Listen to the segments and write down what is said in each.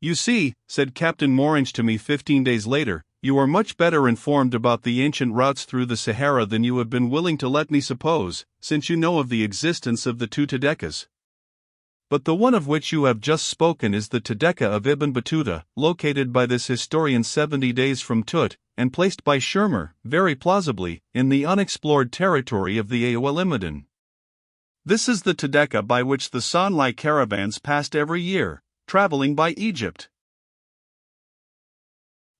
You see, said Captain Morange to me 15 days later, you are much better informed about the ancient routes through the Sahara than you have been willing to let me suppose, since you know of the existence of the two Tadekkas. But the one of which you have just spoken is the Tadekka of Ibn Battuta, located by this historian 70 days from Tut, and placed by Schirmer, very plausibly, in the unexplored territory of the Awalimadin. This is the Tadekka by which the Sonlai caravans passed every year, traveling by Egypt.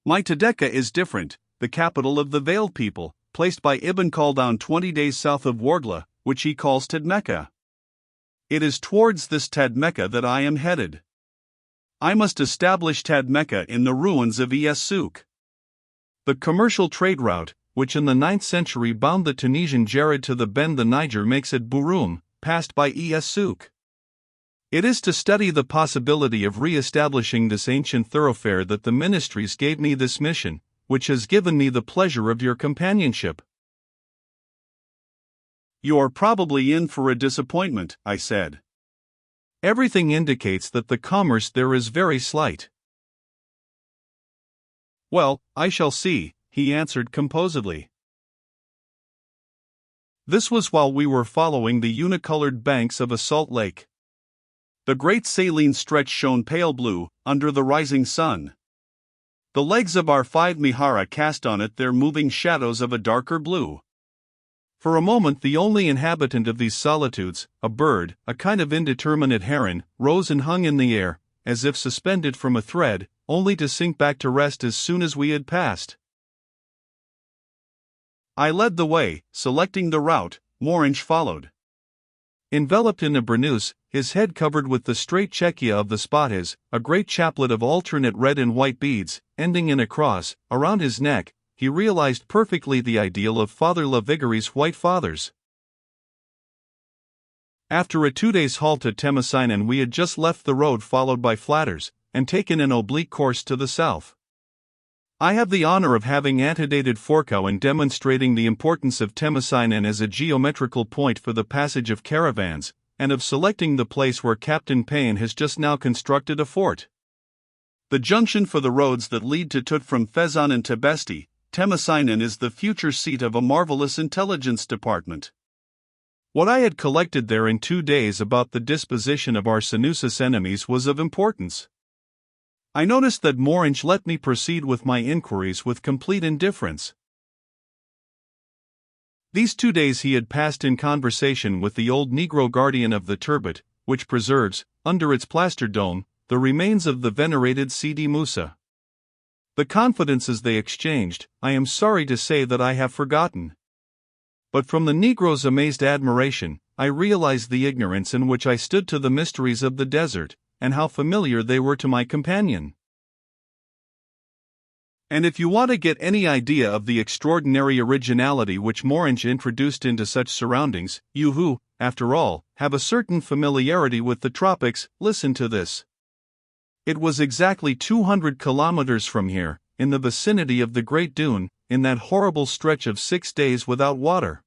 My Tadekka is different, the capital of the Veiled people, placed by Ibn Khaldun 20 days south of Wargla, which he calls Tadmekka. It is towards this Tadmekka that I am headed. I must establish Tadmekka in the ruins of Es Souk. The commercial trade route, which in the 9th century bound the Tunisian Jared to the bend the Niger makes at Buroum, passed by Es Souk. It is to study the possibility of re-establishing this ancient thoroughfare that the ministries gave me this mission, which has given me the pleasure of your companionship. You are probably in for a disappointment, I said. Everything indicates that the commerce there is very slight. Well, I shall see, he answered composedly. This was while we were following the unicolored banks of a salt lake. The great saline stretch shone pale blue, under the rising sun. The legs of our 5 mihara cast on it their moving shadows of a darker blue. For a moment the only inhabitant of these solitudes, a bird, a kind of indeterminate heron, rose and hung in the air, as if suspended from a thread, only to sink back to rest as soon as we had passed. I led the way, selecting the route, Morange followed. Enveloped in a burnous, his head covered with the straight chekia of the Spatas, a great chaplet of alternate red and white beads, ending in a cross, around his neck, he realized perfectly the ideal of Father Lavigary's White Fathers. After a 2 days' halt at Temesinen we had just left the road followed by Flatters, and taken an oblique course to the south. I have the honor of having antedated Forkau in demonstrating the importance of Temesinen as a geometrical point for the passage of caravans, and of selecting the place where Captain Payne has just now constructed a fort. The junction for the roads that lead to Tut from Fezzan and Tibesti, Temesinen is the future seat of a marvelous intelligence department. What I had collected there in 2 days about the disposition of our Senusas enemies was of importance. I noticed that Morange let me proceed with my inquiries with complete indifference. These 2 days he had passed in conversation with the old Negro guardian of the turbot, which preserves, under its plaster dome, the remains of the venerated Sidi Musa. The confidences they exchanged, I am sorry to say that I have forgotten. But from the Negro's amazed admiration, I realized the ignorance in which I stood to the mysteries of the desert, and how familiar they were to my companion. And if you want to get any idea of the extraordinary originality which Morange introduced into such surroundings, you who, after all, have a certain familiarity with the tropics, listen to this. It was exactly 200 kilometers from here, in the vicinity of the Great Dune, in that horrible stretch of 6 days without water.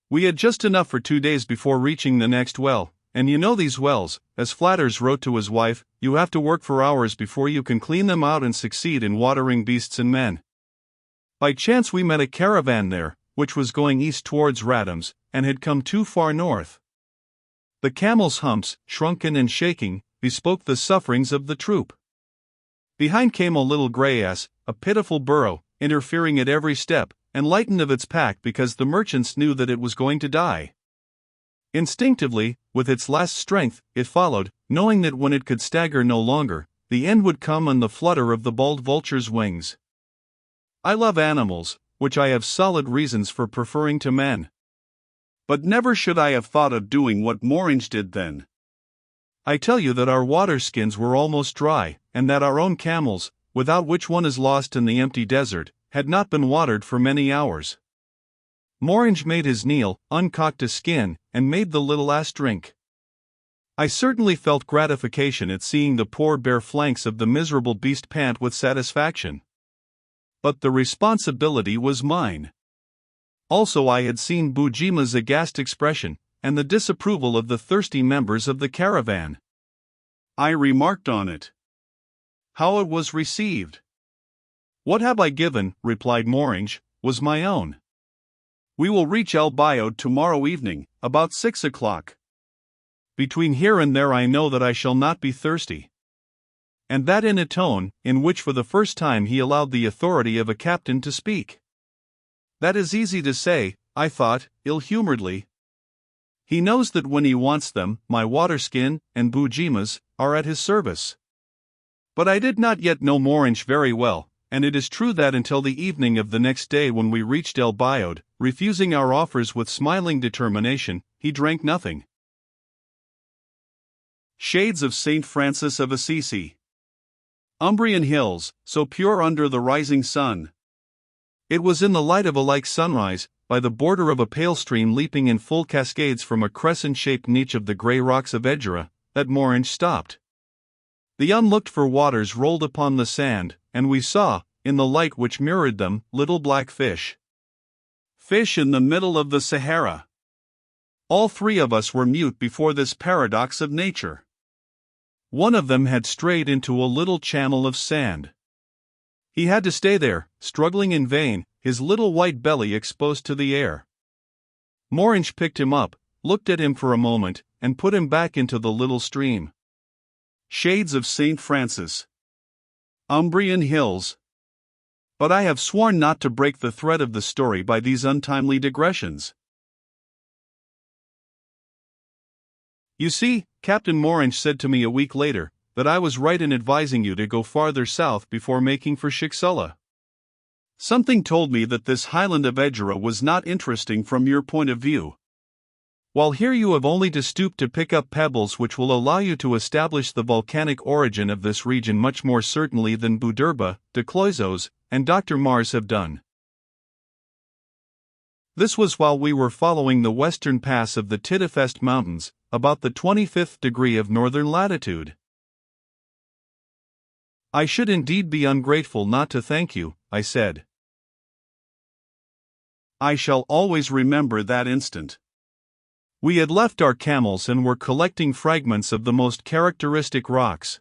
We had just enough for 2 days before reaching the next well, and you know these wells, as Flatters wrote to his wife, you have to work for hours before you can clean them out and succeed in watering beasts and men. By chance we met a caravan there, which was going east towards Radams, and had come too far north. The camels' humps, shrunken and shaking, bespoke the sufferings of the troop. Behind came a little grey ass, a pitiful burro, interfering at every step, and lightened of its pack because the merchants knew that it was going to die. Instinctively, with its last strength, it followed, knowing that when it could stagger no longer, the end would come on the flutter of the bald vulture's wings. I love animals, which I have solid reasons for preferring to men. But never should I have thought of doing what Morange did then. I tell you that our water skins were almost dry, and that our own camels, without which one is lost in the empty desert, had not been watered for many hours. Morange made his kneel, uncocked a skin, and made the little ass drink. I certainly felt gratification at seeing the poor bare flanks of the miserable beast pant with satisfaction. But the responsibility was mine. Also I had seen Bujima's aghast expression, and the disapproval of the thirsty members of the caravan. I remarked on it. how it was received. What have I given, replied Morange, was my own. We will reach El Biod tomorrow evening, about 6 o'clock. Between here and there I know that I shall not be thirsty. And that in a tone, in which for the first time he allowed the authority of a captain to speak. That is easy to say, I thought, ill-humoredly. He knows that when he wants them, my waterskin and bujimas are at his service. But I did not yet know Morange very well, and it is true that until the evening of the next day when we reached El Biod, refusing our offers with smiling determination, he drank nothing. Shades of St. Francis of Assisi. Umbrian hills, so pure under the rising sun. It was in the light of a like sunrise, by the border of a pale stream leaping in full cascades from a crescent-shaped niche of the grey rocks of Edgera, that Morange stopped. The unlooked-for waters rolled upon the sand, and we saw, in the light which mirrored them, little black fish. Fish in the middle of the Sahara. All three of us were mute before this paradox of nature. One of them had strayed into a little channel of sand. He had to stay there, struggling in vain, his little white belly exposed to the air. Morange picked him up, looked at him for a moment, and put him back into the little stream. Shades of St. Francis. Umbrian hills. But I have sworn not to break the thread of the story by these untimely digressions. You see, Captain Morange said to me a week later, that I was right in advising you to go farther south before making for Shixela. Something told me that this highland of Edgera was not interesting from your point of view. While here you have only to stoop to pick up pebbles which will allow you to establish the volcanic origin of this region much more certainly than Boudurba, de Cloizos, and Dr. Mars have done. This was while we were following the western pass of the Tidefest Mountains, about the 25th degree of northern latitude. I should indeed be ungrateful not to thank you, I said. I shall always remember that instant. We had left our camels and were collecting fragments of the most characteristic rocks.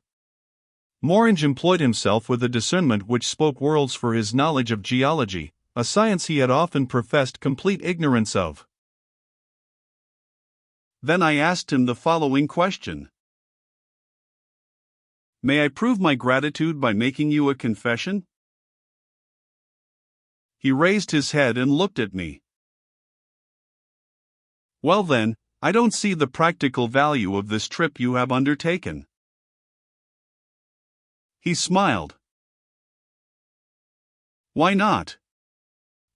Morange employed himself with a discernment which spoke worlds for his knowledge of geology, a science he had often professed complete ignorance of. Then I asked him the following question. May I prove my gratitude by making you a confession? He raised his head and looked at me. Well then, I don't see the practical value of this trip you have undertaken. He smiled. Why not?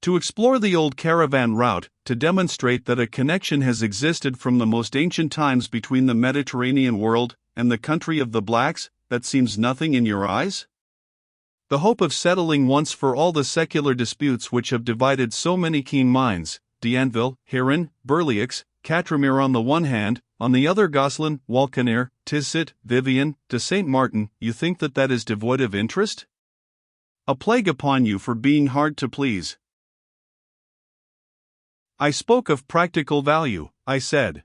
To explore the old caravan route, to demonstrate that a connection has existed from the most ancient times between the Mediterranean world and the country of the blacks, that seems nothing in your eyes? The hope of settling once for all the secular disputes which have divided so many keen minds, D'Anville, Heron, Berlioz, Catramere on the one hand, on the other Gosselin, Walkenaer, Tizit, Vivian, de Saint Martin, you think that is devoid of interest? A plague upon you for being hard to please. I spoke of practical value, I said.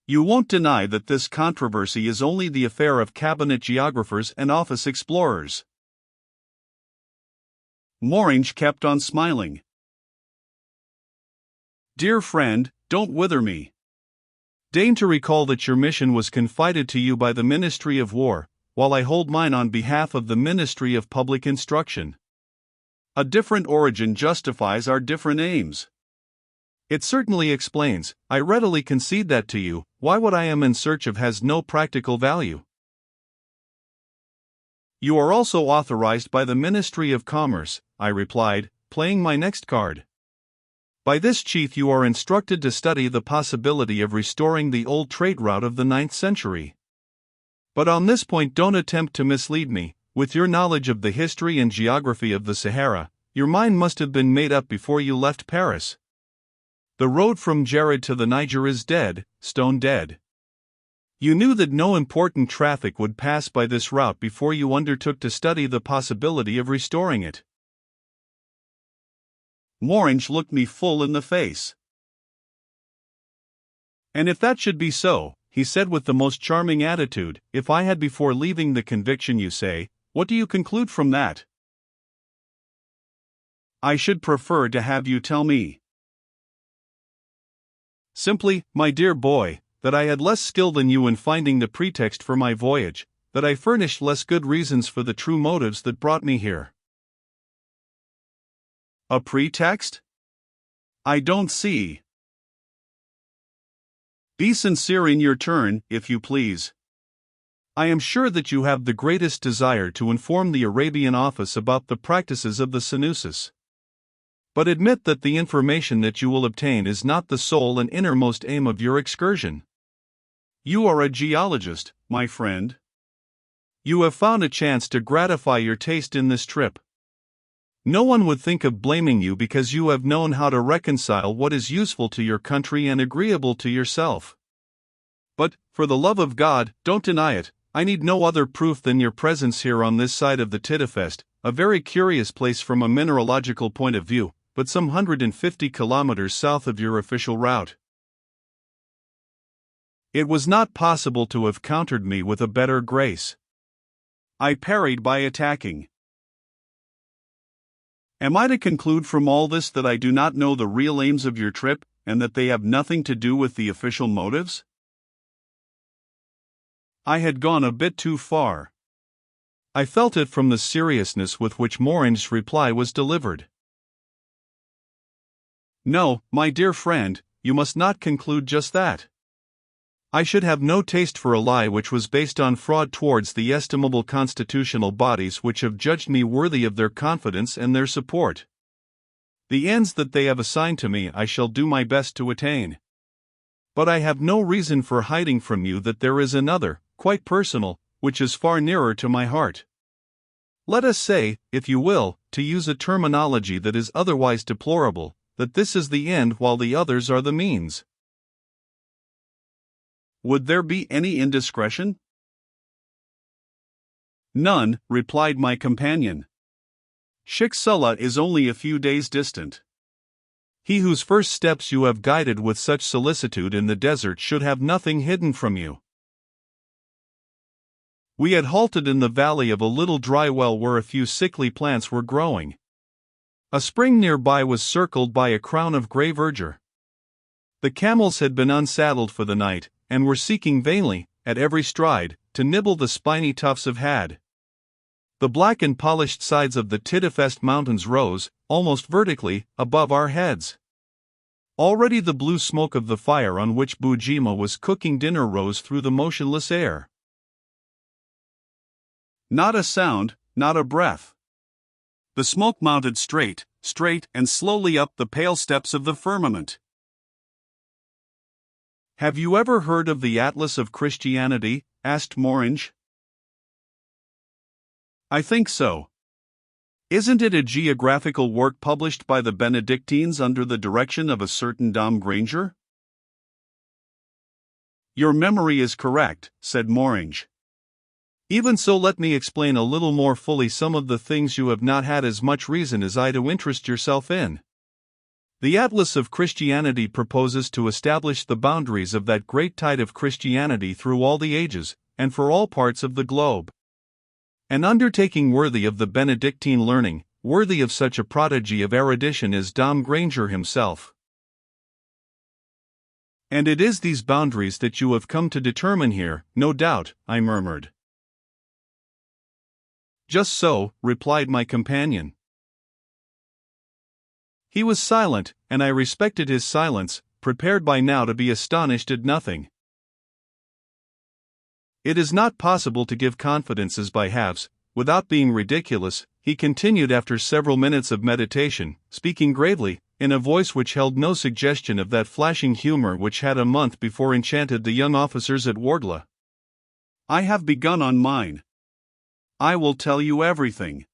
You won't deny that this controversy is only the affair of cabinet geographers and office explorers. Morange kept on smiling. Dear friend, don't wither me. Deign to recall that your mission was confided to you by the Ministry of War, while I hold mine on behalf of the Ministry of Public Instruction. A different origin justifies our different aims. It certainly explains, I readily concede that to you, why what I am in search of has no practical value. You are also authorized by the Ministry of Commerce, I replied, playing my next card. By this chief you are instructed to study the possibility of restoring the old trade route of the 9th century. But on this point don't attempt to mislead me. With your knowledge of the history and geography of the Sahara, your mind must have been made up before you left Paris. The road from Jared to the Niger is dead, stone dead. You knew that no important traffic would pass by this route before you undertook to study the possibility of restoring it. Morange looked me full in the face. And if that should be so, he said with the most charming attitude, if I had before leaving the conviction you say, What do you conclude from that? I should prefer to have you tell me. Simply, my dear boy, that I had less skill than you in finding the pretext for my voyage, that I furnished less good reasons for the true motives that brought me here. A pretext? I don't see. Be sincere in your turn, if you please. I am sure that you have the greatest desire to inform the Arabian office about the practices of the Senusas. But admit that the information that you will obtain is not the sole and innermost aim of your excursion. You are a geologist, my friend. You have found a chance to gratify your taste in this trip. No one would think of blaming you because you have known how to reconcile what is useful to your country and agreeable to yourself. But, for the love of God, don't deny it, I need no other proof than your presence here on this side of the Tidefest, a very curious place from a mineralogical point of view, but some 150 kilometers south of your official route. It was not possible to have countered me with a better grace. I parried by attacking. Am I to conclude from all this that I do not know the real aims of your trip, and that they have nothing to do with the official motives? I had gone a bit too far. I felt it from the seriousness with which Morin's reply was delivered. No, my dear friend, you must not conclude just that. I should have no taste for a lie which was based on fraud towards the estimable constitutional bodies which have judged me worthy of their confidence and their support. The ends that they have assigned to me I shall do my best to attain. But I have no reason for hiding from you that there is another, quite personal, which is far nearer to my heart. Let us say, if you will, to use a terminology that is otherwise deplorable, that this is the end while the others are the means. Would there be any indiscretion? None, replied my companion. Sheikh Sulla is only a few days distant. He whose first steps you have guided with such solicitude in the desert should have nothing hidden from you. We had halted in the valley of a little dry well where a few sickly plants were growing. A spring nearby was circled by a crown of grey verdure. The camels had been unsaddled for the night, and were seeking vainly, at every stride, to nibble the spiny tufts of had. The black and polished sides of the Tidefest mountains rose, almost vertically, above our heads. Already the blue smoke of the fire on which Bujima was cooking dinner rose through the motionless air. Not a sound, not a breath. The smoke mounted straight, and slowly up the pale steps of the firmament. Have you ever heard of the Atlas of Christianity? Asked Moringe. I think so. Isn't it a geographical work published by the Benedictines under the direction of a certain Dom Granger? Your memory is correct, said Moringe. Even so, let me explain a little more fully some of the things you have not had as much reason as I to interest yourself in. The Atlas of Christianity proposes to establish the boundaries of that great tide of Christianity through all the ages, and for all parts of the globe. An undertaking worthy of the Benedictine learning, worthy of such a prodigy of erudition as Dom Granger himself. And it is these boundaries that you have come to determine here, no doubt, I murmured. Just so, replied my companion. He was silent, and I respected his silence, prepared by now to be astonished at nothing. It is not possible to give confidences by halves, without being ridiculous, he continued after several minutes of meditation, speaking gravely, in a voice which held no suggestion of that flashing humor which had a month before enchanted the young officers at Wardla. I have begun on mine. I will tell you everything.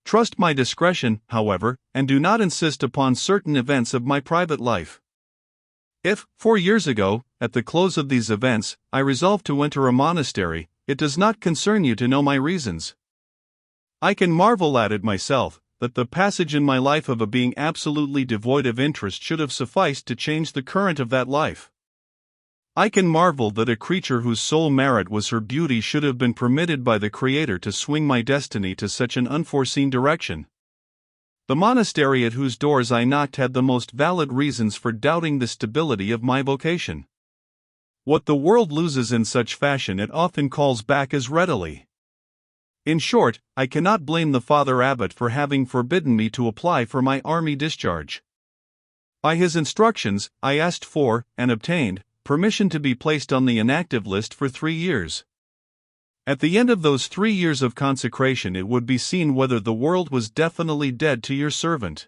Trust my discretion, however, and do not insist upon certain events of my private life. If, 4 years ago, at the close of these events, I resolved to enter a monastery, it does not concern you to know my reasons. I can marvel at it myself, that the passage in my life of a being absolutely devoid of interest should have sufficed to change the current of that life. I can marvel that a creature whose sole merit was her beauty should have been permitted by the Creator to swing my destiny to such an unforeseen direction. The monastery at whose doors I knocked had the most valid reasons for doubting the stability of my vocation. What the world loses in such fashion it often calls back as readily. In short, I cannot blame the Father Abbot for having forbidden me to apply for my army discharge. By his instructions, I asked for, and obtained, permission to be placed on the inactive list for 3 years. At the end of those 3 years of consecration it would be seen whether the world was definitely dead to your servant.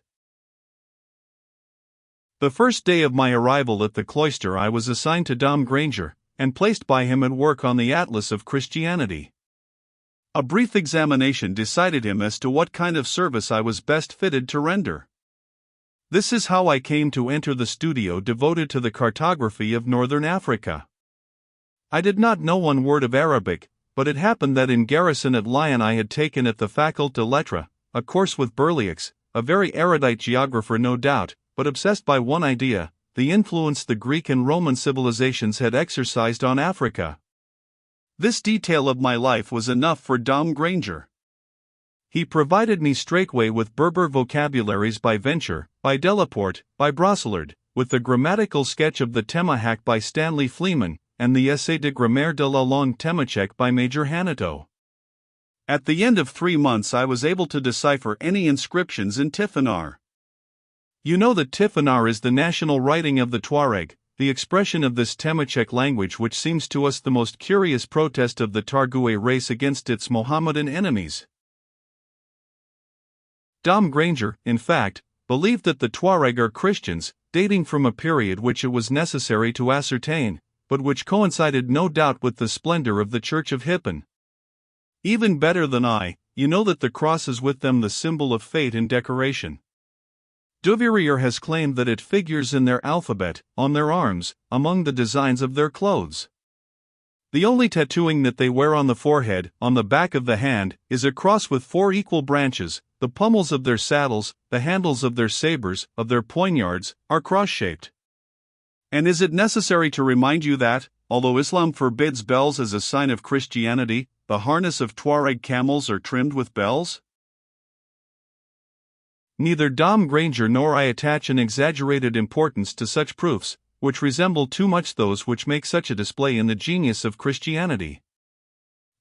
The first day of my arrival at the cloister I was assigned to Dom Granger, and placed by him at work on the Atlas of Christianity. A brief examination decided him as to what kind of service I was best fitted to render. This is how I came to enter the studio devoted to the cartography of northern Africa. I did not know one word of Arabic, but it happened that in garrison at Lyon I had taken at the Faculté de Lettres a course with Berlioz, a very erudite geographer no doubt, but obsessed by one idea: the influence the Greek and Roman civilizations had exercised on Africa. This detail of my life was enough for Dom Granger. He provided me straightway with Berber vocabularies by Venture, by Delaporte, by Brosselard, with the grammatical sketch of the Temahak by Stanley Fleeman, and the Essai de grammaire de la langue temachek by Major Hanito. At the end of 3 months I was able to decipher any inscriptions in Tifinagh. You know that Tifinagh is the national writing of the Tuareg, the expression of this Temachek language which seems to us the most curious protest of the Targoué race against its Mohammedan enemies. Dom Granger, in fact, believed that the Tuareg are Christians, dating from a period which it was necessary to ascertain, but which coincided no doubt with the splendor of the Church of Hippon. Even better than I, you know that the cross is with them the symbol of fate and decoration. Duvirier has claimed that it figures in their alphabet, on their arms, among the designs of their clothes. The only tattooing that they wear on the forehead, on the back of the hand, is a cross with 4 equal branches. The pommels of their saddles, the handles of their sabers, of their poignards, are cross-shaped. And is it necessary to remind you that, although Islam forbids bells as a sign of Christianity, the harness of Tuareg camels are trimmed with bells? Neither Dom Granger nor I attach an exaggerated importance to such proofs, which resemble too much those which make such a display in the genius of Christianity.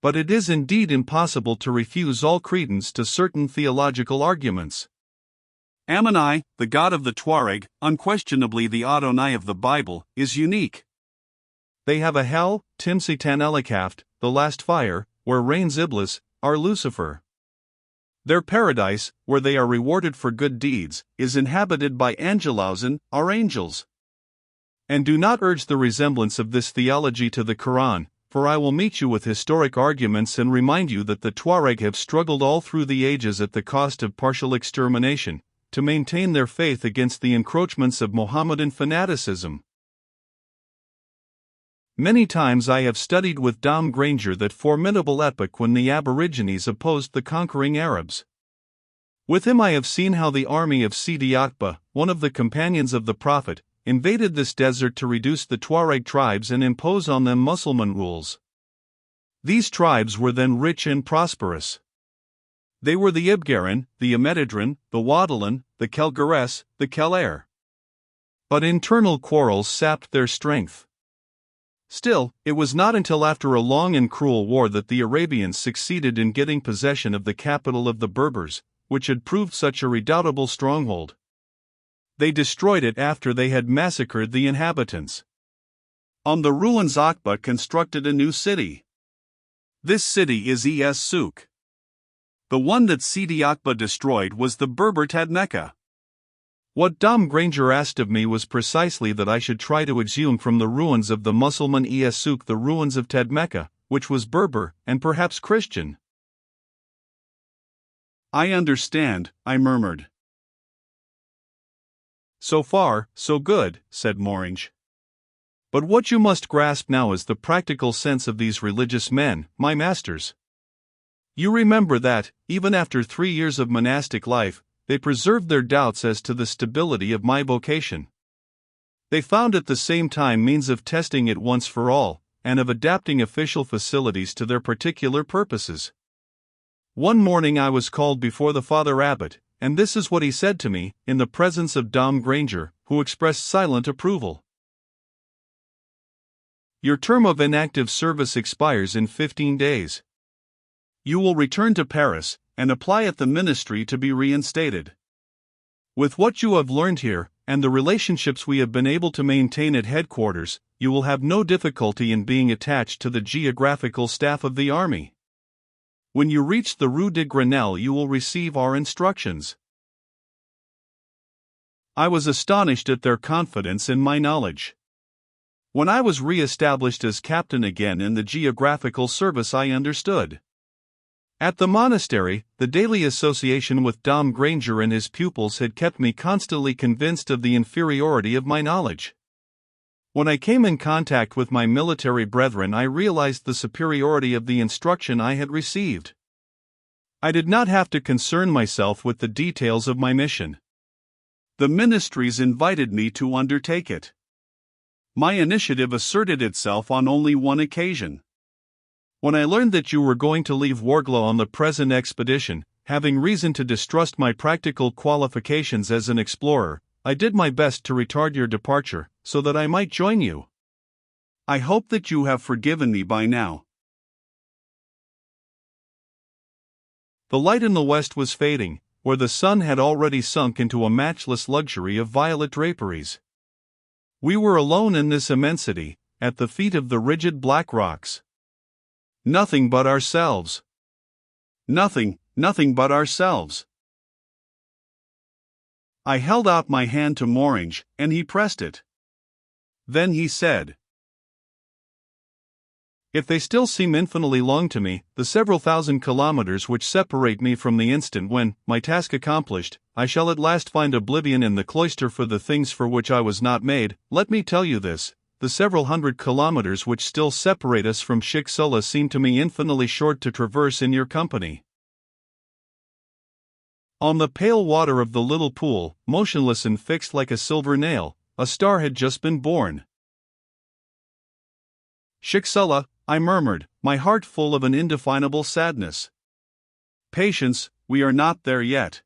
But it is indeed impossible to refuse all credence to certain theological arguments. Ammonai, the god of the Tuareg, unquestionably the Adonai of the Bible, is unique. They have a hell, Timsitan Elikaft, the last fire, where reigns Iblis, our Lucifer. Their paradise, where they are rewarded for good deeds, is inhabited by Angelausen, our angels. And do not urge the resemblance of this theology to the Quran, for I will meet you with historic arguments and remind you that the Tuareg have struggled all through the ages at the cost of partial extermination, to maintain their faith against the encroachments of Mohammedan fanaticism. Many times I have studied with Dom Granger that formidable epoch when the Aborigines opposed the conquering Arabs. With him I have seen how the army of Sidi Akba, one of the companions of the Prophet, invaded this desert to reduce the Tuareg tribes and impose on them Mussulman rules. These tribes were then rich and prosperous. They were the Ibgaran, the Amedidran, the Wadalan, the Kelgares, the Kelair. But internal quarrels sapped their strength. Still, it was not until after a long and cruel war that the Arabians succeeded in getting possession of the capital of the Berbers, which had proved such a redoubtable stronghold. They destroyed it after they had massacred the inhabitants. On the ruins Akba constructed a new city. This city is Es Souk. The one that Sidi Akba destroyed was the Berber Tadmeka. What Dom Granger asked of me was precisely that I should try to exhume from the ruins of the Mussulman Es Souk the ruins of Tadmeka, which was Berber, and perhaps Christian. I understand, I murmured. So far, so good, said Morange. But what you must grasp now is the practical sense of these religious men, my masters. You remember that, even after 3 years of monastic life, they preserved their doubts as to the stability of my vocation. They found at the same time means of testing it once for all, and of adapting official facilities to their particular purposes. One morning I was called before the Father Abbot, and this is what he said to me, in the presence of Dom Granger, who expressed silent approval. Your term of inactive service expires in 15 days. You will return to Paris, and apply at the ministry to be reinstated. With what you have learned here, and the relationships we have been able to maintain at headquarters, you will have no difficulty in being attached to the geographical staff of the army. When you reach the Rue de Grenelle, you will receive our instructions. I was astonished at their confidence in my knowledge. When I was re-established as captain again in the geographical service, I understood. At the monastery, the daily association with Dom Granger and his pupils had kept me constantly convinced of the inferiority of my knowledge. When I came in contact with my military brethren, I realized the superiority of the instruction I had received. I did not have to concern myself with the details of my mission. The ministries invited me to undertake it. My initiative asserted itself on only one occasion. When I learned that you were going to leave Warglo on the present expedition, having reason to distrust my practical qualifications as an explorer, I did my best to retard your departure, so that I might join you. I hope that you have forgiven me by now. The light in the west was fading, where the sun had already sunk into a matchless luxury of violet draperies. We were alone in this immensity, at the feet of the rigid black rocks. Nothing but ourselves. Nothing but ourselves. I held out my hand to Morange, and he pressed it. Then he said, "If they still seem infinitely long to me, the several thousand kilometers which separate me from the instant when, my task accomplished, I shall at last find oblivion in the cloister for the things for which I was not made, let me tell you this, the several hundred kilometers which still separate us from Chicxulub seem to me infinitely short to traverse in your company." On the pale water of the little pool, motionless and fixed like a silver nail, a star had just been born. "Chicxulub," I murmured, my heart full of an indefinable sadness. "Patience, we are not there yet."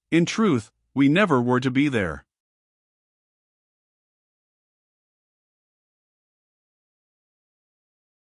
In truth, we never were to be there.